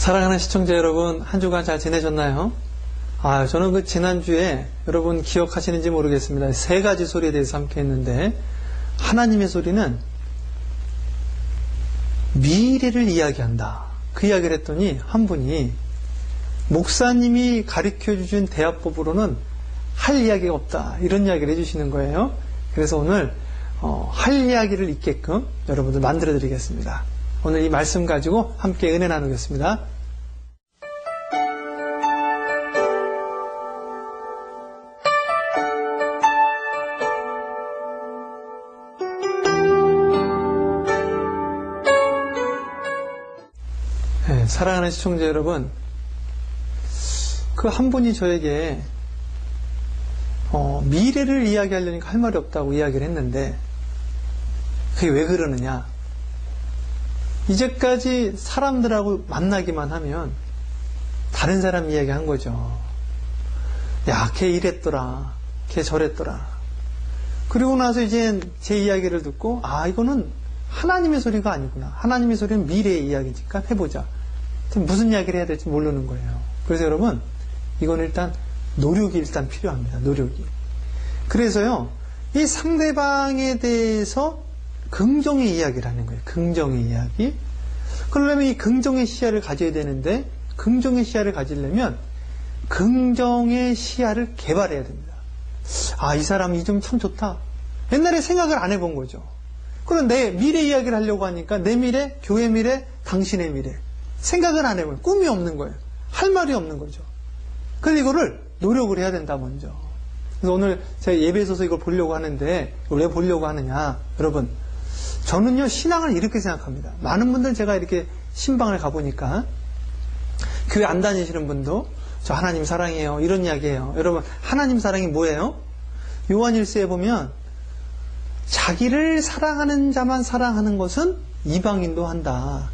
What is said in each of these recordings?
사랑하는 시청자 여러분, 한 주간 잘 지내셨나요? 저는 지난주에 여러분 기억하시는지 모르겠습니다. 세 가지 소리에 대해서 함께 했는데, 하나님의 소리는 미래를 이야기한다. 그 이야기를 했더니 한 분이 목사님이 가르쳐 주신 대화법으로는 할 이야기가 없다. 이런 이야기를 해주시는 거예요. 그래서 오늘 할 이야기를 있게끔 여러분들 만들어 드리겠습니다. 오늘 이 말씀 가지고 함께 은혜 나누겠습니다. 사랑하는 시청자 여러분, 그 한 분이 저에게 미래를 이야기하려니까 할 말이 없다고 이야기를 했는데, 그게 왜 그러느냐? 이제까지 사람들하고 만나기만 하면 다른 사람 이야기 한 거죠. 야, 걔 이랬더라, 걔 저랬더라. 그리고 나서 이제 제 이야기를 듣고, 이거는 하나님의 소리가 아니구나. 하나님의 소리는 미래의 이야기니까 해보자. 무슨 이야기를 해야 될지 모르는 거예요. 그래서 여러분, 이건 일단 노력이 일단 필요합니다. 노력이. 그래서요, 이 상대방에 대해서 긍정의 이야기를 하는 거예요. 긍정의 이야기. 그러려면 이 긍정의 시야를 가져야 되는데, 긍정의 시야를 가지려면 긍정의 시야를 개발해야 됩니다. 이 사람 이 점 참 좋다. 옛날에 생각을 안 해본 거죠. 그럼 내 미래 이야기를 하려고 하니까 내 미래, 교회 미래, 당신의 미래. 생각을 안 해보면 꿈이 없는 거예요. 할 말이 없는 거죠. 그래서 이거를 노력을 해야 된다, 먼저. 그래서 오늘 제가 예배에서 이걸 보려고 하는데, 왜 보려고 하느냐. 여러분, 저는요, 신앙을 이렇게 생각합니다. 많은 분들 제가 이렇게 신방을 가보니까, 교회 안 다니시는 분도, 저 하나님 사랑해요. 이런 이야기예요. 여러분, 하나님 사랑이 뭐예요? 요한일서에 보면, 자기를 사랑하는 자만 사랑하는 것은 이방인도 한다.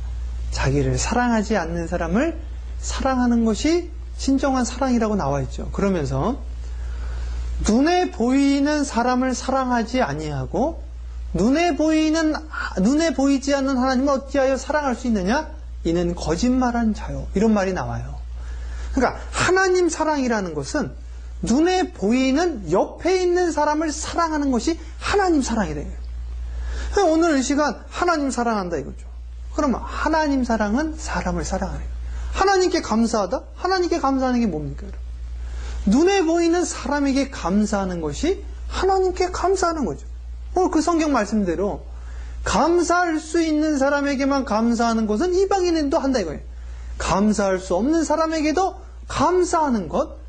자기를 사랑하지 않는 사람을 사랑하는 것이 진정한 사랑이라고 나와 있죠. 그러면서 눈에 보이는 사람을 사랑하지 아니하고 눈에 보이지 않는 하나님을 어찌하여 사랑할 수 있느냐? 이는 거짓말한 자요. 이런 말이 나와요. 그러니까 하나님 사랑이라는 것은 눈에 보이는 옆에 있는 사람을 사랑하는 것이 하나님 사랑이래요. 오늘 이 시간 하나님 사랑한다 이거죠. 그러면 하나님 사랑은 사람을 사랑하는 거예요. 하나님께 감사하다? 하나님께 감사하는 게 뭡니까, 여러분? 눈에 보이는 사람에게 감사하는 것이 하나님께 감사하는 거죠. 그 성경 말씀대로 감사할 수 있는 사람에게만 감사하는 것은 이방인도 한다 이거예요. 감사할 수 없는 사람에게도 감사하는 것,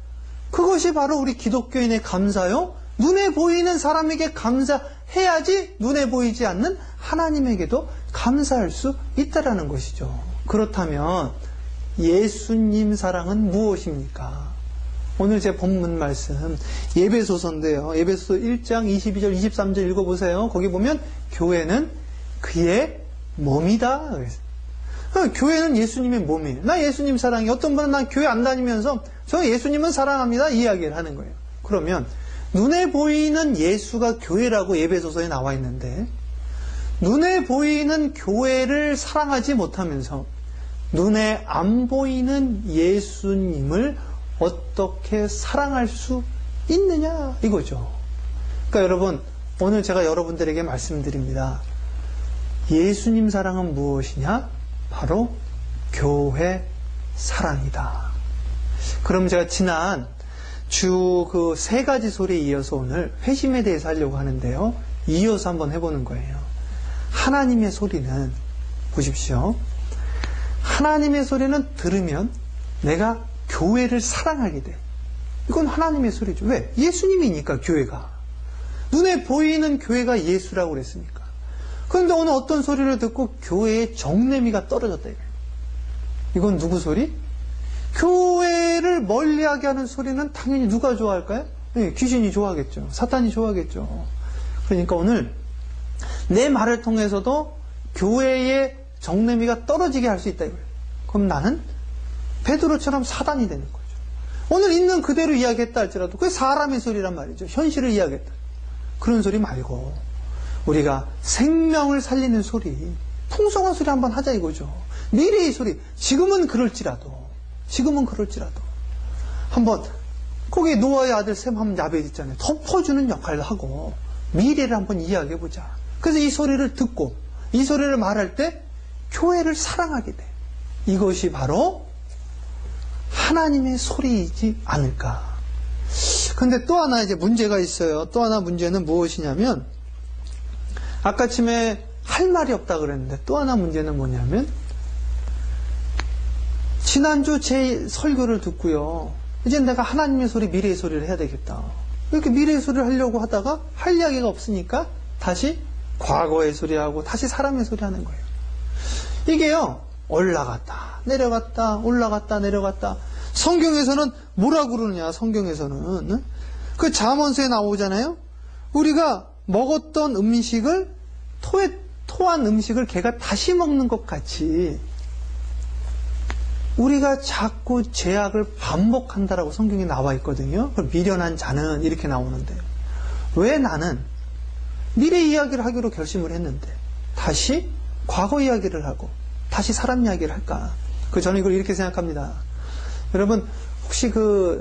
그것이 바로 우리 기독교인의 감사요. 눈에 보이는 사람에게 감사해야지 눈에 보이지 않는 하나님에게도 감사할 수 있다라는 것이죠. 그렇다면 예수님 사랑은 무엇입니까? 오늘 제 본문 말씀 에베소서인데요. 에베소서 1장 22절 23절 읽어보세요. 거기 보면 교회는 그의 몸이다. 교회는 예수님의 몸이에요. 나 예수님 사랑해. 어떤 분은 난 교회 안 다니면서 저 예수님은 사랑합니다 이 이야기를 하는 거예요. 그러면 눈에 보이는 예수가 교회라고 에베소서에 나와 있는데, 눈에 보이는 교회를 사랑하지 못하면서 눈에 안 보이는 예수님을 어떻게 사랑할 수 있느냐 이거죠. 그러니까 여러분, 오늘 제가 여러분들에게 말씀드립니다. 예수님 사랑은 무엇이냐? 바로 교회 사랑이다. 그럼 제가 지난 주 그 세 가지 소리에 이어서 오늘 회심에 대해서 하려고 하는데요. 이어서 한번 해보는 거예요. 하나님의 소리는, 보십시오. 하나님의 소리는 들으면 내가 교회를 사랑하게 돼. 이건 하나님의 소리죠. 왜? 예수님이니까 교회가. 눈에 보이는 교회가 예수라고 그랬으니까. 그런데 오늘 어떤 소리를 듣고 교회의 정내미가 떨어졌다 이거예요. 이건 누구 소리? 교회를 멀리하게 하는 소리는 당연히 누가 좋아할까요? 귀신이 좋아하겠죠. 사탄이 좋아하겠죠. 그러니까 오늘 내 말을 통해서도 교회의 정내미가 떨어지게 할 수 있다 이거예요. 그럼 나는 베드로처럼 사단이 되는 거죠. 오늘 있는 그대로 이야기했다 할지라도 그게 사람의 소리란 말이죠. 현실을 이야기했다. 그런 소리 말고 우리가 생명을 살리는 소리, 풍성한 소리 한번 하자 이거죠. 미래의 소리. 지금은 그럴지라도 한번 거기 노아의 아들 셈 한번 야벳 있잖아요. 덮어주는 역할을 하고 미래를 한번 이야기해보자. 그래서 이 소리를 듣고 이 소리를 말할 때 교회를 사랑하게 돼. 이것이 바로 하나님의 소리이지 않을까. 근데 또 하나 이제 문제가 있어요. 또 하나 문제는 무엇이냐면, 아까 아침에 할 말이 없다 그랬는데 또 하나 문제는 뭐냐면, 지난주 제 설교를 듣고요. 이제 내가 하나님의 소리, 미래의 소리를 해야 되겠다. 이렇게 미래의 소리를 하려고 하다가 할 이야기가 없으니까 다시 과거의 소리하고 다시 사람의 소리 하는 거예요. 이게요, 올라갔다 내려갔다 올라갔다 내려갔다. 성경에서는 뭐라고 그러느냐. 성경에서는 그 잠언서에 나오잖아요. 우리가 먹었던 음식을 토한 음식을 걔가 다시 먹는 것 같이 우리가 자꾸 죄악을 반복한다라고 성경에 나와 있거든요. 미련한 자는 이렇게 나오는데, 왜 나는 미래 이야기를 하기로 결심을 했는데 다시 과거 이야기를 하고 다시 사람 이야기를 할까? 저는 이걸 이렇게 생각합니다. 여러분, 혹시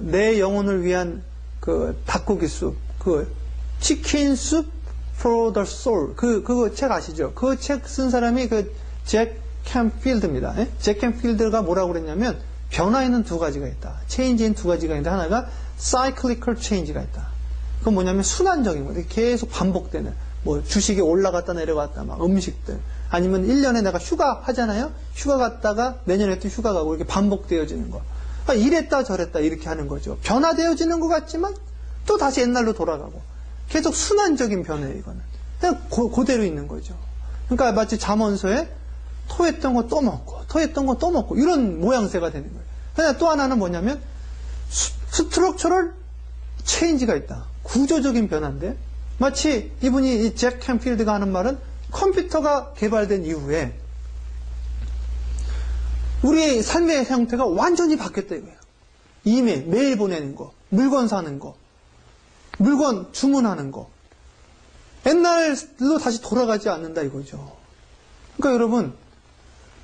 내 영혼을 위한 닭고기 숲, 치킨 숲 for the soul, 그거 책 아시죠? 그 책 쓴 사람이 잭 캠필드입니다. 잭 캠필드가 뭐라고 그랬냐면, 변화에는 두 가지가 있다. 체인지엔 두 가지가 있는데, 하나가 cyclical change가 있다. 그건 뭐냐면 순환적인 거예요. 계속 반복되는, 주식이 올라갔다 내려갔다, 막 음식들. 아니면 1년에 내가 휴가 하잖아요? 휴가 갔다가 내년에 또 휴가 가고 이렇게 반복되어지는 거. 이랬다 저랬다 이렇게 하는 거죠. 변화되어지는 것 같지만 또 다시 옛날로 돌아가고. 계속 순환적인 변화예요, 이거는. 그냥 그대로 있는 거죠. 그러니까 마치 잠언서에 토했던 거 또 먹고, 토했던 거 또 먹고, 이런 모양새가 되는 거예요. 그냥 또 하나는 뭐냐면, 스트럭처럴 체인지가 있다. 구조적인 변화인데, 마치 이분이 잭 캠필드가 하는 말은 컴퓨터가 개발된 이후에 우리의 삶의 형태가 완전히 바뀌었다 이거예요. 이메일, 메일 보내는 거, 물건 사는 거, 물건 주문하는 거. 옛날로 다시 돌아가지 않는다 이거죠. 그러니까 여러분,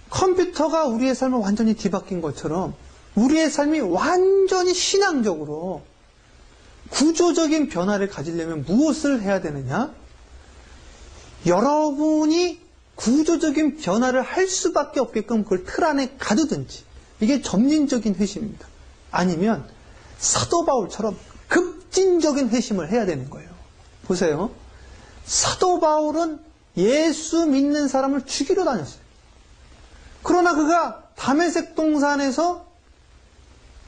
컴퓨터가 우리의 삶을 완전히 뒤바뀐 것처럼 우리의 삶이 완전히 신앙적으로 구조적인 변화를 가지려면 무엇을 해야 되느냐? 여러분이 구조적인 변화를 할 수밖에 없게끔 그걸 틀 안에 가두든지, 이게 점진적인 회심입니다. 아니면 사도 바울처럼 급진적인 회심을 해야 되는 거예요. 보세요. 사도 바울은 예수 믿는 사람을 죽이러 다녔어요. 그러나 그가 다메섹 동산에서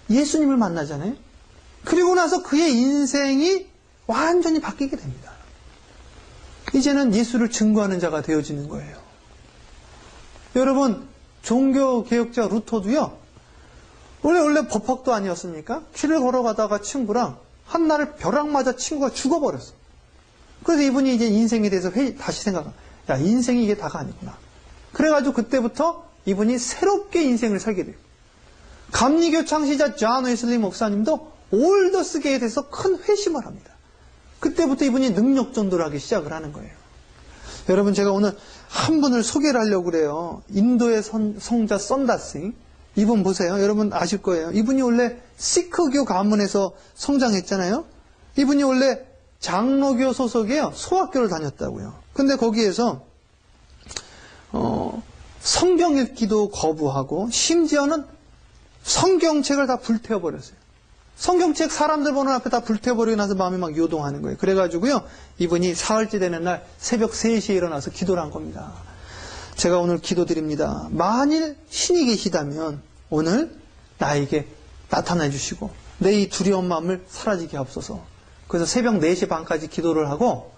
예수님을 만나잖아요. 그리고 나서 그의 인생이 완전히 바뀌게 됩니다. 이제는 예수를 증거하는 자가 되어지는 거예요. 여러분, 종교개혁자 루터도요, 원래 법학도 아니었습니까? 길을 걸어가다가 친구랑 한날 벼락 맞아 친구가 죽어버렸어. 그래서 이분이 이제 인생에 대해서 다시 생각하, 야, 인생이 이게 다가 아니구나. 그래가지고 그때부터 이분이 새롭게 인생을 살게 돼요. 감리교 창시자 존 웨슬리 목사님도 올더스계에 대해서 큰 회심을 합니다. 그때부터 이분이 능력 전도를 하기 시작을 하는 거예요. 여러분, 제가 오늘 한 분을 소개를 하려고 그래요. 인도의 성자 썬다싱. 이분 보세요. 여러분 아실 거예요. 이분이 원래 시크교 가문에서 성장했잖아요. 이분이 원래 장로교 소속의 소학교를 다녔다고요. 근데 거기에서 성경 읽기도 거부하고 심지어는 성경책을 다 불태워버렸어요. 성경책 사람들 보는 앞에 다 불태워버리고 나서 마음이 막 요동하는 거예요. 그래가지고요, 이분이 사흘째 되는 날 새벽 3시에 일어나서 기도를 한 겁니다. 제가 오늘 기도드립니다. 만일 신이 계시다면 오늘 나에게 나타나 주시고 내 이 두려운 마음을 사라지게 하옵소서. 그래서 새벽 4시 반까지 기도를 하고,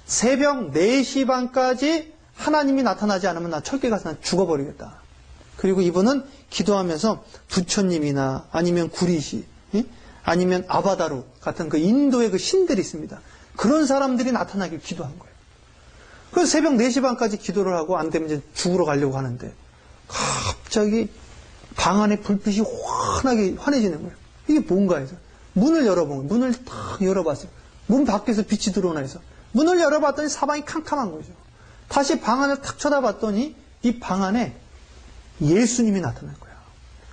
새벽 4시 반까지 하나님이 나타나지 않으면 나 철계 가서 난 죽어버리겠다. 그리고 이분은 기도하면서 부처님이나 아니면 구리시, 아니면 아바다루 같은 그 인도의 그 신들이 있습니다. 그런 사람들이 나타나길 기도한 거예요. 그래서 새벽 4시 반까지 기도를 하고 안 되면 이제 죽으러 가려고 하는데 갑자기 방 안에 불빛이 환해지는 거예요. 이게 뭔가 해서 문을 열어본 거예요. 문을 탁 열어봤어요. 문 밖에서 빛이 들어오나 해서 문을 열어봤더니 사방이 캄캄한 거죠. 다시 방 안을 탁 쳐다봤더니 이 방 안에 예수님이 나타난 거야.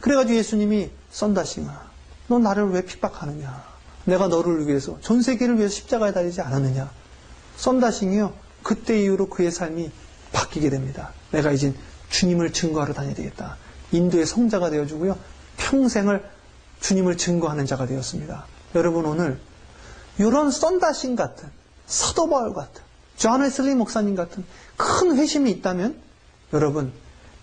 그래가지고 예수님이 썬다싱아, 너 나를 왜 핍박하느냐? 내가 너를 위해서, 전 세계를 위해서 십자가에 달리지 않았느냐? 썬다싱이요. 그때 이후로 그의 삶이 바뀌게 됩니다. 내가 이제 주님을 증거하러 다녀야 되겠다. 인도의 성자가 되어주고요. 평생을 주님을 증거하는 자가 되었습니다. 여러분, 오늘 이런 썬다싱 같은, 사도 바울 같은, 존 웨슬리 목사님 같은 큰 회심이 있다면 여러분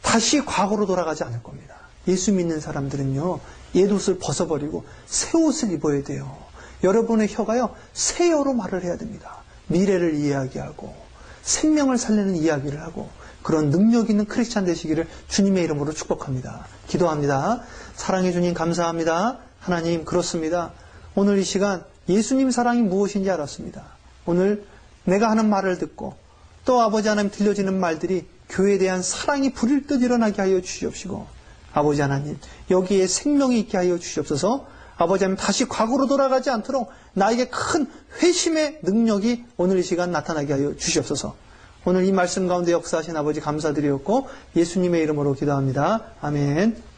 다시 과거로 돌아가지 않을 겁니다. 예수 믿는 사람들은요, 옛옷을 벗어버리고 새 옷을 입어야 돼요. 여러분의 혀가요, 새 혀로 말을 해야 됩니다. 미래를 이야기하고 생명을 살리는 이야기를 하고 그런 능력 있는 크리스찬 되시기를 주님의 이름으로 축복합니다. 기도합니다. 사랑해 주님 감사합니다. 하나님, 그렇습니다. 오늘 이 시간 예수님 사랑이 무엇인지 알았습니다. 오늘 내가 하는 말을 듣고 또 아버지 하나님 들려지는 말들이 교회에 대한 사랑이 불일 듯 일어나게 하여 주시옵시고, 아버지 하나님 여기에 생명이 있게 하여 주시옵소서. 아버지 하나님 다시 과거로 돌아가지 않도록 나에게 큰 회심의 능력이 오늘 이 시간 나타나게 하여 주시옵소서. 오늘 이 말씀 가운데 역사하신 아버지 감사드리었고 예수님의 이름으로 기도합니다. 아멘.